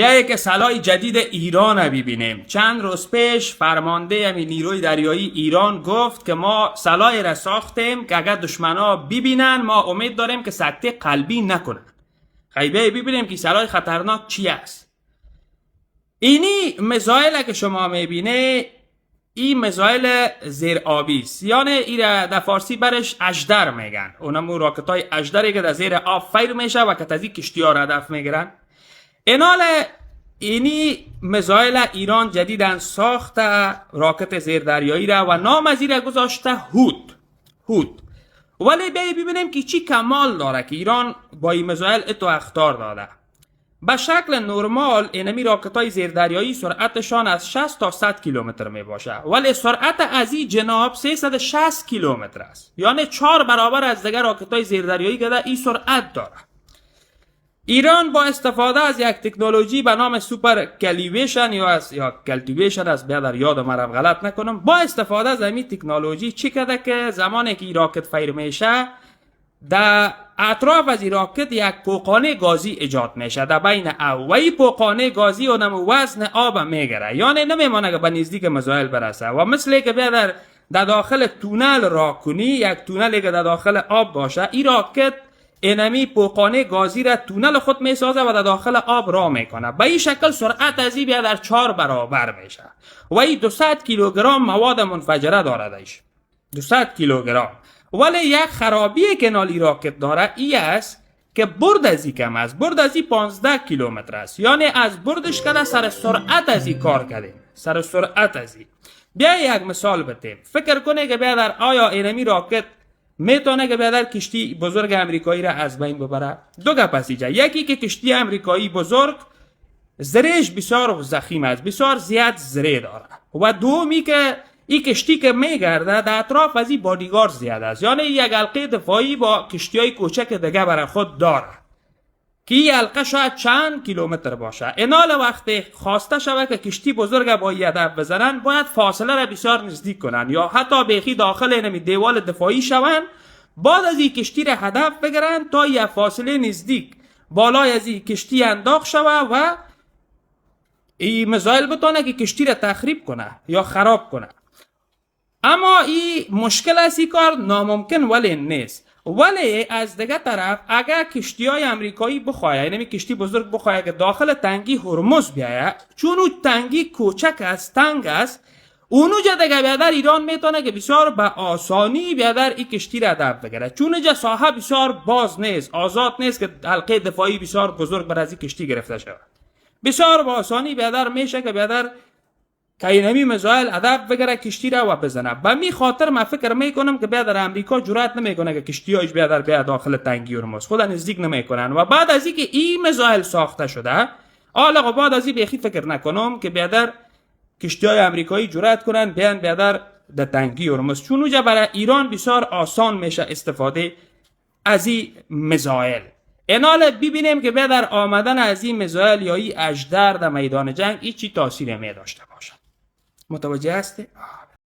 بیایید که سلاح جدید ایران رو ببینیم. چند روز پیش فرمانده نیروی دریایی ایران گفت که ما سلاحی را ساختیم که اگر دشمنا ببینن ما امید داریم که سکته قلبی نکنن. خیلی ببینیم که سلاح خطرناک چی است. اینی میزایل که شما میبینه این میزایل زیر آبی است، یعنی این در فارسی برش اژدر میگن. اونمو راکتای اژدری که در زیر آب فیر میشه و که از این کشتی‌ها را هدف میگیرن. اینی میزایل ایران جدیدن ساخته راکت زیردریایی را و نام از این را گذاشته هود. ولی ببینیم که چی کمال داره که ایران با این میزایل اتو اخطار داده. به شکل نرمال اینمی راکت های زیردریایی سرعتشان از 60 تا 100 کیلومتر می باشه، ولی سرعت از این جناب 360 کیلومتر است، یعنی 4 برابر از دیگر راکت های زیردریایی که این سرعت داره. ایران با استفاده از یک تکنولوژی به نام سوپر کلیویشن یا کلتیویشن از بیادر یاد مرم غلط نکنم، با استفاده از این تکنولوژی چی کرده که زمانی که این راکت فیر میشه در اطراف از این راکت یک پوکانه گازی ایجاد میشه در بین او و این پوکانه گازی اونم وزن آب میگیره، یعنی نمیمانه که به نزدیک میزایل برسه و مثل که بیادر در داخل تونل را کنی، یک تونلی که در داخل آب باشه، این راکت اینمی پوکانه گازی را تونل خود میسازه و در داخل آب را میکنه. به این شکل سرعت از این بیادر 4 برابر میشه و این 200 کیلوگرم مواد منفجره داره دایش. 200 کیلوگرم. ولی یک خرابی که نالی راکت داره ای است که برد از این کم است. برد از این 15 کیلومتر است، یعنی از بردش کده سر سرعت از این کار کردیم. سر سرعت از این. بیا یک مثال بتیم. فکر کنه که بیادر آیا اینمی راکت میتونه که بیادر کشتی بزرگ امریکایی را از بین ببره؟ دو گپ است اینجا. یکی که کشتی امریکایی بزرگ زریش بسیار ضخیم است، بسیار زیاد زره داره، و دومی که این کشتی که میگرده در اطراف از این بادیگارد زیاد است، یعنی یک حلقه دفاعی با کشتی های کوچک دیگه برای خود داره که این حلقه شاید چند کیلومتر باشه. اینال وقتی خواسته شود که کشتی بزرگ با این هدف بزنن باید فاصله را بسیار نزدیک کنن یا حتی بیخی داخل اینمی دیوال دفاعی شون، بعد از این کشتی را هدف بگیرن تا یک فاصله نزدیک بالای از این کشتی انداخت شود و این میزایل بتونه که کشتی را تخریب کنه یا خراب کنه. اما این مشکل است، این کار ناممکن ولی نیست. ولی از دیگه طرف اگر کشتی های امریکایی بخواه، یعنی کشتی بزرگ بخواه که داخل تنگی هرمز بیایه، چون اون تنگی کوچک است، تنگ است، اونو جا دیگه بیادر ایران میتونه که بسیار به آسانی بیادر این کشتی را هدف بگیره، چون اینجا ساحه بسیار باز نیست، آزاد نیست که حلقه دفاعی بسیار بزرگ بر از این کشتی گرفته شود. بسیار با آسانی بیادر میشه که بیادر که اینمی میزایل هدف بگیره کشتی را و بزنه. به می خاطر من فکر میکنم که بیادر امریکا جرأت نمیکنه که کشتی هایش بیادر بیاد داخل تنگی هرمز، خود نزدیک نمیکنن. و بعد از اینکه این میزایل ساخته شده، آلقا بعد از این بیخی فکر نکنم که بیادر کشتی های امریکایی جرأت کنن بیان بیادر در تنگی هرمز، چون اونجا برای ایران بسیار آسان میشه استفاده از این میزایل. اینال ببینیم که بیادر آمدن از این میزایل یا این اژدر در میدان جنگ ای چی تاثیر می داشته باشه. متوجه هستی؟